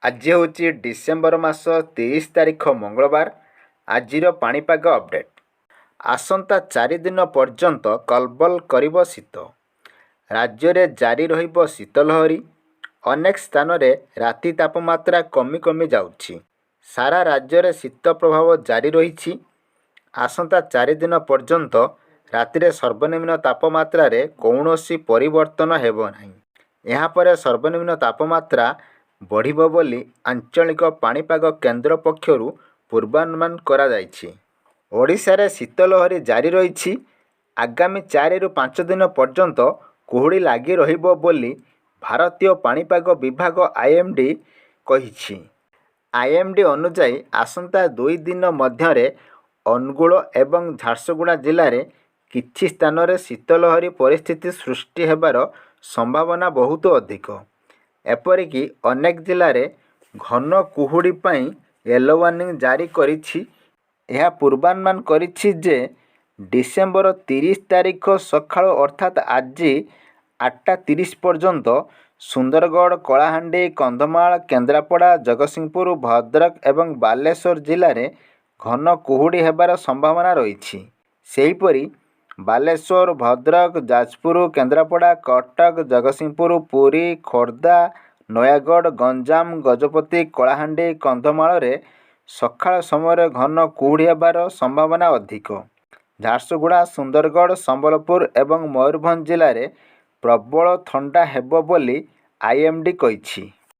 आज हूँ डिसेम्बर मास 30 तारीख मंगलवार। आजिर पाणीपाग अपडेट। आसंता 4 दिन पर्यंत कलबल करिब शीत। राज्य में जारी रहिब शीतलहरी। अनेक स्थान में राति तापमात्रा कमी कमी जाउछि। सारा राज्य में शीत प्रभाव जारी रही। आसंता 4 दिन पर्यंत राति सर्वनिम्न तापमात्रा रे कौनसी परिवर्तन हेब नहीं। यहाँ पर सर्वनिम्न तापमात्रा बढ़िब बोली आंचलिक पाणीपाग केन्द्र पक्षरु पूर्वानुमान करा जायछि। ओडिशा रे शीतलहरी जारी रही। आगामी 4 रु 5 दिन पर्यंत कुहुड़ी लागी रहिब बोली भारतीय पाणीपाग विभाग आईएमडी कहिछि। आईएमडी अनुसार आसंता 2 दिन मध्यरे अनुगुल एवं झारसुगुड़ा जिले में किछि स्थान रे शीतलहरी परिस्थिति सृष्टि हेबार संभावना बहुत अधिक। एपरिकी अनेक जिले में घन कुहुड़ी पाई येलो वार्निंग जारी करिछि। यह पूर्वानुमान करिछि जे डिसेम्बर 30 तारीख सकाळ अर्थात आज 8:30 पर्यंत सुंदरगढ़, कलाहांडी, कंधमाल, केन्द्रापड़ा, जगतसिंहपुर, भद्रक एवं बालेश्वर जिले में घन कुहुड़ी हेबार संभावना रही। सेहीपरि बालेश्वर, भद्रक, जाजपुर, केन्द्रापड़ा, कटक, जगतसिंहपुर, पुरी, खोर्धा, नयागढ़, गंजाम, गजपति, कलाहांडी, कंधमाल रे सकाळ समय घन कुहुड़ी हेबार संभावना अधिक। झारसुगुड़ा, सुंदरगढ़, संबलपुर एवं मयूरभंज जिले में प्रबल ठंडा हेब बोली आईएमडी कहिछि।